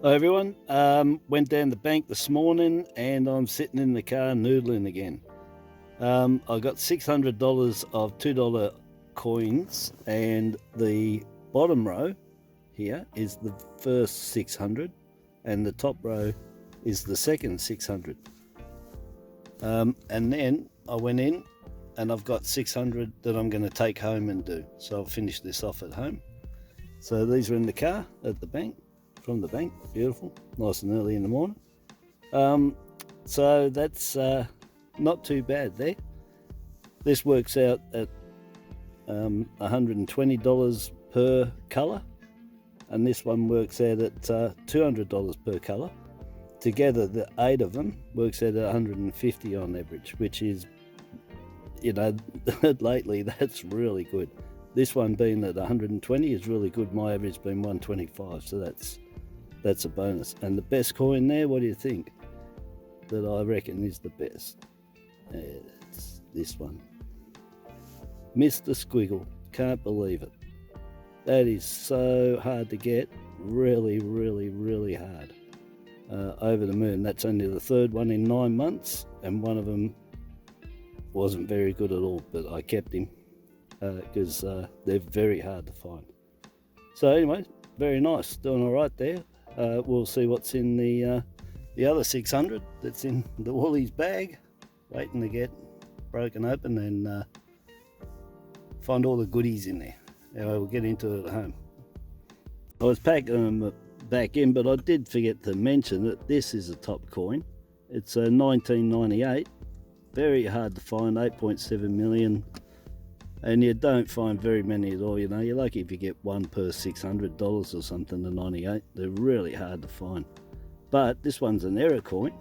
Hi everyone, went down the bank this morning and I'm sitting in the car noodling again. I got $600 of $2 coins, and the bottom row here is the first 600 and the top row is the second 600. And then I went in and I've got 600 that I'm going to take home and do. So I'll finish this off at home. So these are in the car at the bank. From the bank, beautiful, nice and early in the morning. So that's not too bad there. This works out at $120 per colour, and this one works out at $200 per colour. Together, the 8 of them works out at $150 on average, which is, you know, lately that's really good. This one being at 120 is really good. My average being 125, so that's a bonus. And the best coin there, what do you think that I reckon is the best? It's this one, Mr. Squiggle. Can't believe it. That is so hard to get, really hard. Over the moon. That's only the third one in 9 months, and one of them wasn't very good at all, but I kept him because they're very hard to find. So anyway, very nice, doing all right there. We'll see what's in the other 600 that's in the Woolies bag, waiting to get broken open and find all the goodies in there. Anyway, we'll get into it at home. I was packing them back in, but I did forget to mention that this is a top coin. It's a 1998, very hard to find, 8.7 million. And you don't find very many at all, you know. You're lucky if you get one per $600 or something, the 98. They're really hard to find. But this one's an error coin,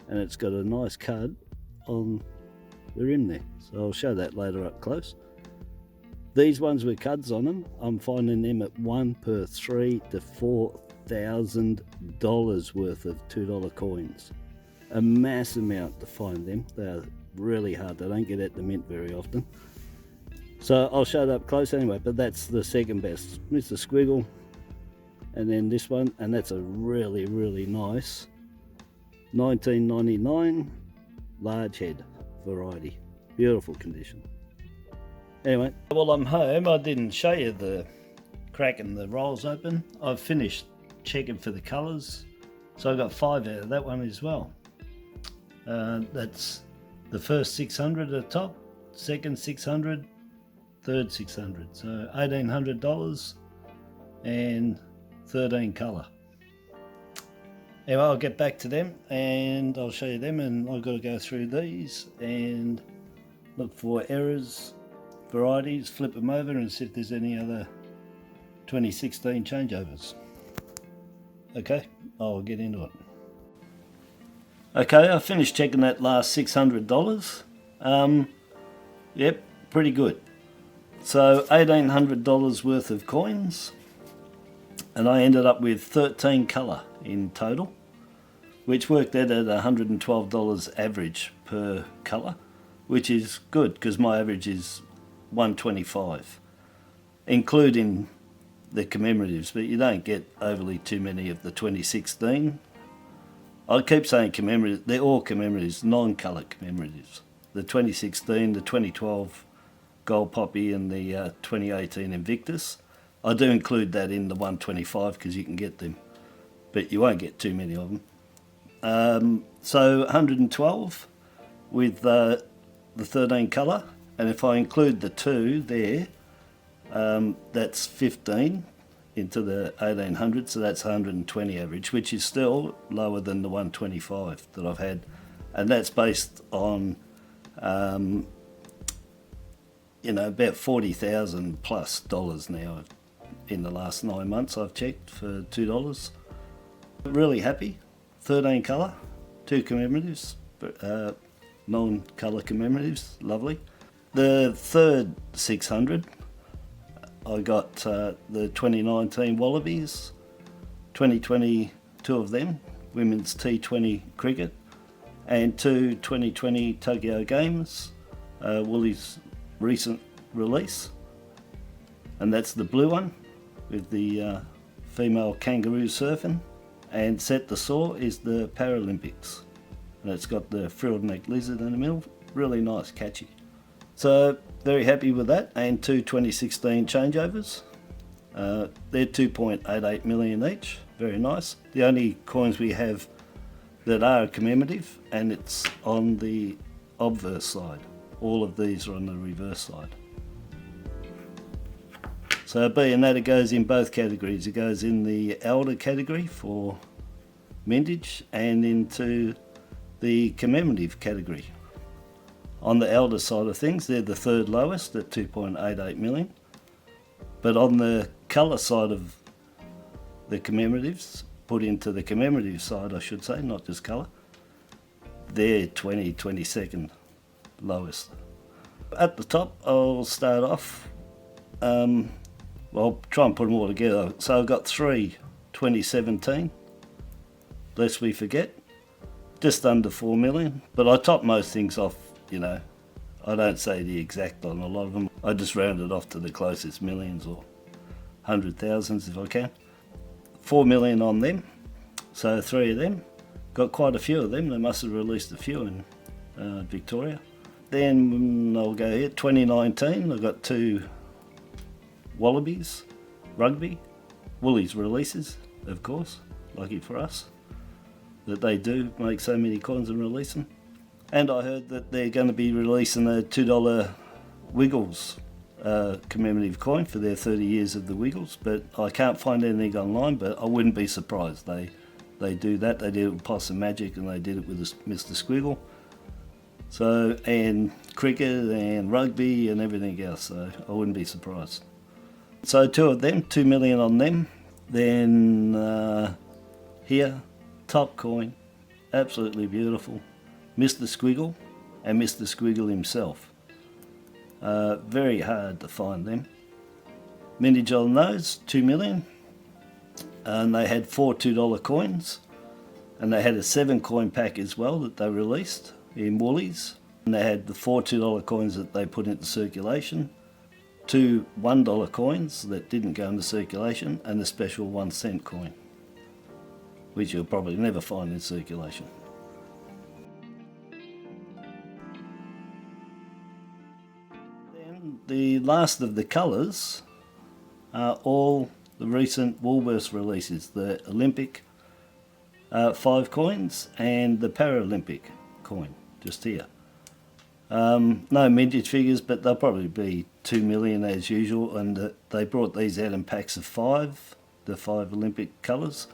and it's got a nice cud on the rim there. So I'll show that later up close. These ones with cuds on them, I'm finding them at 1 per $3,000 to $4,000 worth of $2 coins. A mass amount to find them. They're really hard. They don't get at the mint very often. So I'll show it up close anyway, but that's the second best, Mr. Squiggle, and then this one, and that's a really nice 1999 large head variety, beautiful condition. Anyway, while I'm home, I didn't show you the cracking the rolls open. I've finished checking for the colours, so I got 5 out of that one as well. That's the first 600 at the top, second 600, third 600, so $1,800 and 13 colour. Anyway, I'll get back to them and I'll show you them, and I've got to go through these and look for errors, varieties, flip them over and see if there's any other 2016 changeovers. Okay, I'll get into it. Okay, I finished checking that last $600. Yep, pretty good. So $1,800 worth of coins, and I ended up with 13 colour in total, which worked out at $112 average per colour, which is good because my average is 125, including the commemoratives, but you don't get overly too many of the 2016. I keep saying commemoratives, they're all commemoratives, non-colour commemoratives. The 2016, the 2012 Gold Poppy and the 2018 Invictus. I do include that in the 125 because you can get them, but you won't get too many of them. So 112 with the 13 colour, and if I include the 2 there, that's 15 into the 1800, so that's 120 average, which is still lower than the 125 that I've had, and that's based on you know, about $40,000 plus now in the last 9 months I've checked for $2. Really happy. 13 colour, 2 commemoratives, non-colour commemoratives, lovely. The third 600, I got the 2019 Wallabies, 2020, 2 of them, women's T20 cricket, and 2 2020 Tokyo Games, Woolies recent release, and that's the blue one with the female kangaroo surfing, And set the saw is the Paralympics. And it's got the frilled neck lizard in the middle. Really nice, catchy. So very happy with that. And two 2016 changeovers. They're 2.88 million each. Very nice. The only coins we have that are commemorative, and it's on the obverse side. All of these are on the reverse side. So being that, it goes in both categories. It goes in the elder category for mintage and into the commemorative category. On the elder side of things, they're the third lowest at 2.88 million. But on the colour side of the commemoratives, put into the commemorative side I should say, not just colour, they're 22nd lowest. At the top I'll start off, I'll try and put them all together. So I've got three 2017, lest we forget, just under 4 million, but I top most things off, you know, I don't say the exact on a lot of them, I just round it off to the closest millions or 100,000s if I can. 4 million on them, so three of them. Got quite a few of them, they must have released a few in Victoria. Then I'll go here, 2019, I've got two Wallabies, rugby, Woolies releases, of course, lucky for us, that they do make so many coins and release them. And I heard that they're going to be releasing a $2 Wiggles commemorative coin for their 30 years of the Wiggles, but I can't find anything online, but I wouldn't be surprised. They do that. They did it with Possum Magic and they did it with Mr. Squiggle. So, and cricket and rugby and everything else, so I wouldn't be surprised. So two of them, 2 million on them. Then here, top coin, absolutely beautiful. Mr. Squiggle and Mr. Squiggle himself. Very hard to find them. Mintage on those, 2 million. And they had four $2 coins. And they had a 7 coin pack as well that they released in Woolies. And they had the four $2 coins that they put into circulation. Two $1 coins that didn't go into circulation. And a special 1 cent coin, which you'll probably never find in circulation. The last of the colours are all the recent Woolworths releases, the Olympic 5 coins and the Paralympic coin, just here. No mintage figures, but they'll probably be 2 million as usual, and they brought these out in packs of 5, the 5 Olympic colours,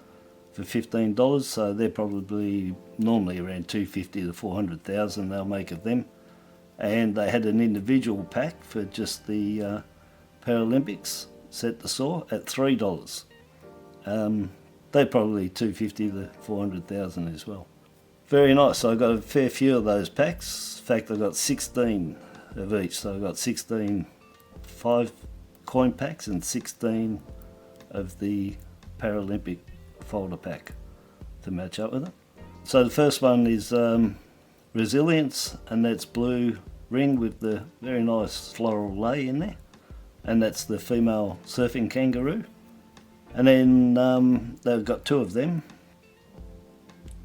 for $15, so they're probably normally around 250 to 400,000 they'll make of them. And they had an individual pack for just the Paralympics, set the saw, at $3. They're probably 250 to 400,000 as well. Very nice, so I got a fair few of those packs. In fact, I got 16 of each, so I got 16 5 coin packs and 16 of the Paralympic folder pack to match up with it. So the first one is Resilience, and that's blue ring with the very nice floral lay in there, and that's the female surfing kangaroo. And then they've got two of them.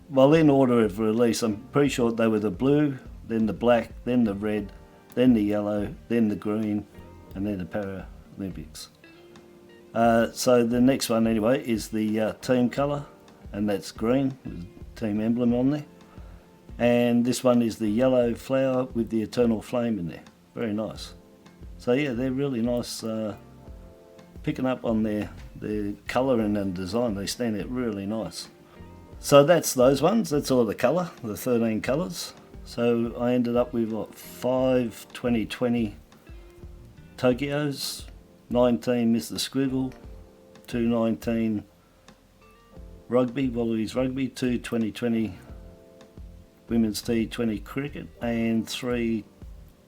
Well, in order of release, I'm pretty sure they were the blue, then the black, then the red, then the yellow, then the green, and then the Paralympics. So the next one anyway is the team colour, and that's green with the team emblem on there. And this one is the yellow flower with the eternal flame in there. Very nice. So yeah, they're really nice, picking up on their colouring and design. They stand out really nice. So that's those ones, that's all the colour, the 13 colours. So I ended up with what, 5 2020 Tokyos, 19 Mr. Squiggle, 2 19 Rugby, Wallabies Rugby, 2 2020 Women's T20 Cricket, and 3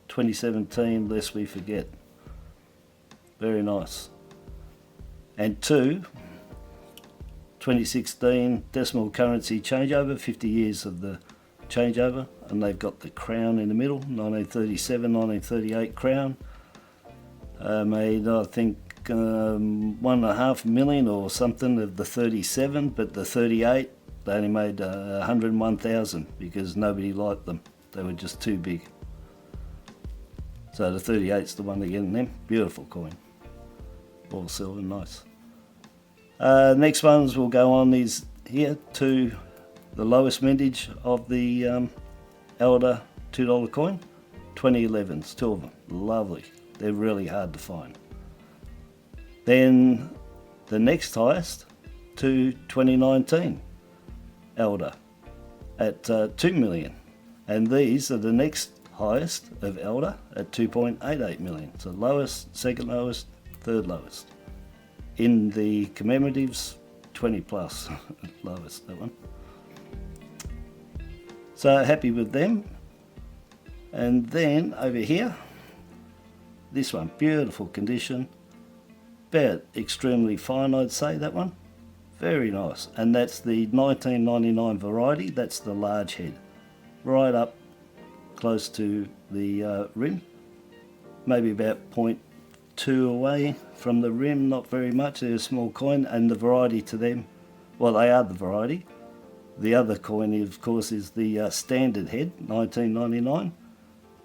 2017 Lest We Forget. Very nice. And 2 2016 decimal currency changeover, 50 years of the changeover, and they've got the crown in the middle, 1937, 1938 crown, made I think 1.5 million or something of the 37, but the 38 they only made 101,000 because nobody liked them. They were just too big. So the 38's the one they're getting them. Beautiful coin. All silver, nice. Next ones we'll go on is here to the lowest mintage of the Elder $2 coin. 2011s, two of them. Lovely. They're really hard to find. Then the next highest to 2019 Elder at 2 million. And these are the next highest of Elder at 2.88 million. So lowest, second lowest, third lowest. In the commemoratives, 20 plus lowest, that one. So happy with them. And then over here, this one, beautiful condition. About extremely fine, I'd say, that one. Very nice. And that's the 1999 variety. That's the large head. Right up close to the rim. Maybe about 0.2 away from the rim, not very much. They're a small coin, and the variety to them, well, they are the variety. The other coin, of course, is the standard head, 1999.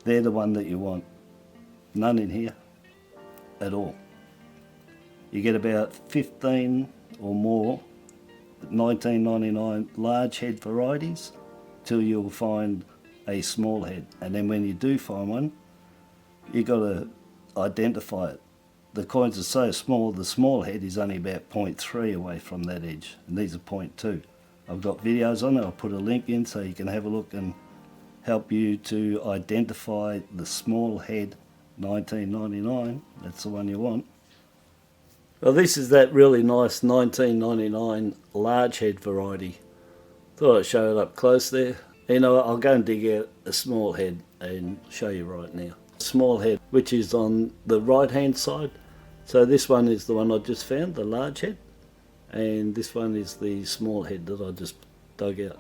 They're the one that you want. None in here at all. You get about 15 or more 1999 large head varieties till you'll find a small head. And then when you do find one, you got to identify it. The coins are so small, the small head is only about 0.3 away from that edge, and these are 0.2. I've got videos on it. I'll put a link in so you can have a look and help you to identify the small head 1999. That's the one you want. Well, this is that really nice 1999 large head variety. Thought I'd show it up close there. You know, I'll go and dig out a small head and show you right now. Small head, which is on the right hand side. So this one is the one I just found, the large head. And this one is the small head that I just dug out.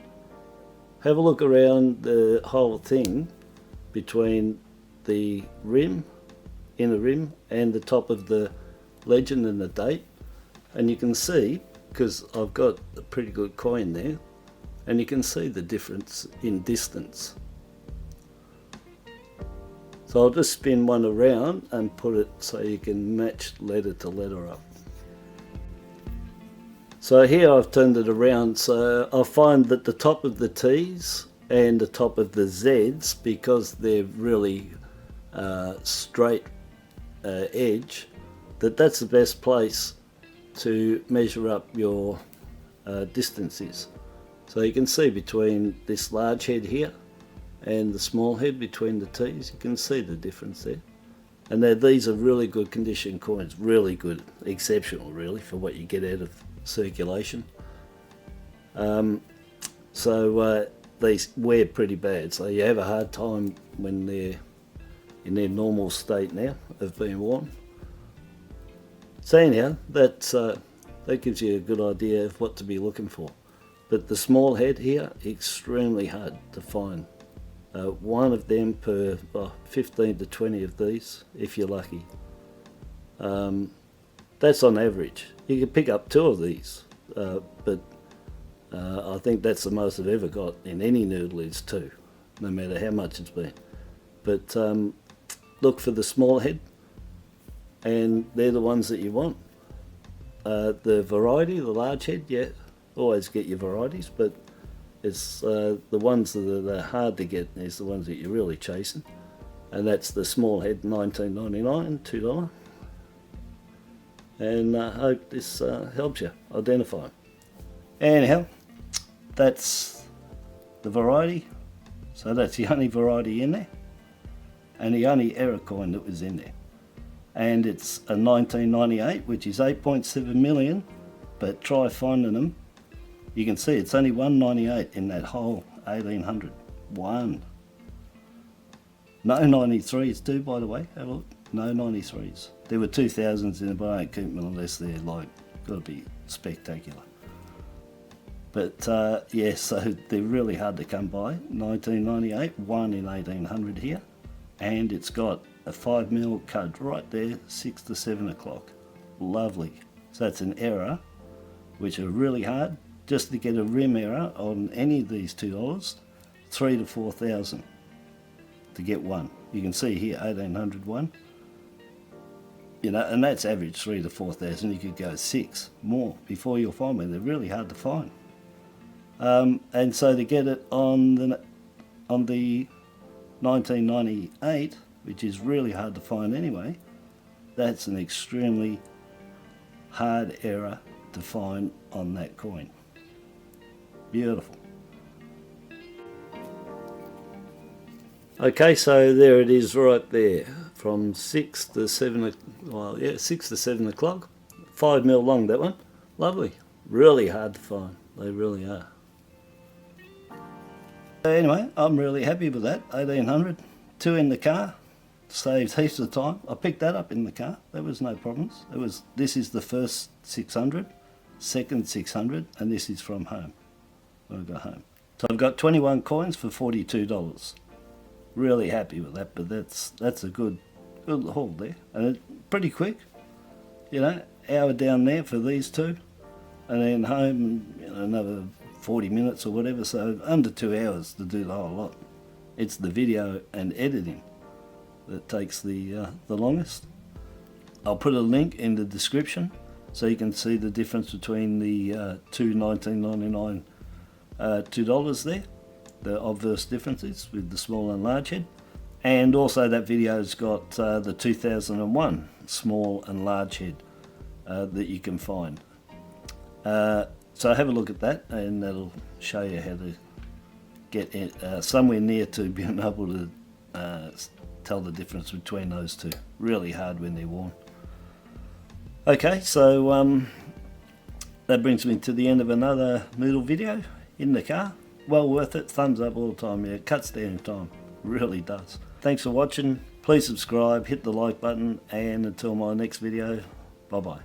Have a look around the whole thing between the rim, inner rim, and the top of the legend and the date, and you can see, because I've got a pretty good coin there, and you can see the difference in distance. So I'll just spin one around and put it so you can match letter to letter up. So here I've turned it around, so I find that the top of the T's and the top of the Z's, because they're really straight edge, that's the best place to measure up your distances. So you can see between this large head here and the small head between the T's, you can see the difference there. And these are really good condition coins, really good, exceptional really for what you get out of circulation. So they wear pretty bad, so you have a hard time when they're in their normal state now of being worn. So anyhow, that gives you a good idea of what to be looking for. But the small head here, extremely hard to find. One of them per 15 to 20 of these, if you're lucky. That's on average. You can pick up 2 of these, but I think that's the most I've ever got in any noodle is 2, no matter how much it's been. But look for the small head, and they're the ones that you want. The variety, the large head, yeah, always get your varieties, but it's the ones that are hard to get is the ones that you're really chasing, and that's the small head 1999, $2. And I hope this helps you identify them. Anyhow, that's the variety. So that's the only variety in there, and the only error coin that was in there. And it's a 1998, which is 8.7 million, but try finding them. You can see it's only 198 in that whole 1800. One. No 93s too, by the way. Have a look. No 93s. There were 2000s in it, but I don't keep them unless they're like, got to be spectacular. But yeah, so they're really hard to come by. 1998, one in 1800 here, and it's got a 5mm CUD right there, 6 to 7 o'clock. lovely. So it's an error, which are really hard. Just to get a rim error on any of these $2, 3 to 4,000 to get one. You can see here 1800 one. You know, and that's average 3 to 4,000. You could go 6 more before you'll find one. They're really hard to find. And so to get it on the 1998, which is really hard to find anyway, that's an extremely hard error to find on that coin. Beautiful. Okay, so there it is right there, from 6 to 7, well, yeah, 6 to 7 o'clock. 5 mil long, that one. Lovely. Really hard to find. They really are. Anyway, I'm really happy with that. 1800. 2 in the car. Saved heaps of time. I picked that up in the car. There was no problems. This is the first 600, second 600, and this is from home. When I got home. So I've got 21 coins for $42. Really happy with that, but that's a good haul there, and it's pretty quick. You know, hour down there for these two, and then home, you know, another 40 minutes or whatever. So under 2 hours to do the whole lot. It's the video and editing that takes the longest. I'll put a link in the description so you can see the difference between the two $19.99 $2 there, the obverse differences with the small and large head. And also that video's got the 2001 small and large head that you can find. So have a look at that, and that'll show you how to get somewhere near to being able to tell the difference between those two. Really hard when they're worn. Okay, so that brings me to the end of another Noodle video in the car. Well worth it. Thumbs up all the time. Yeah, it cuts down time. Really does. Thanks for watching. Please subscribe, hit the like button, and until my next video, bye bye.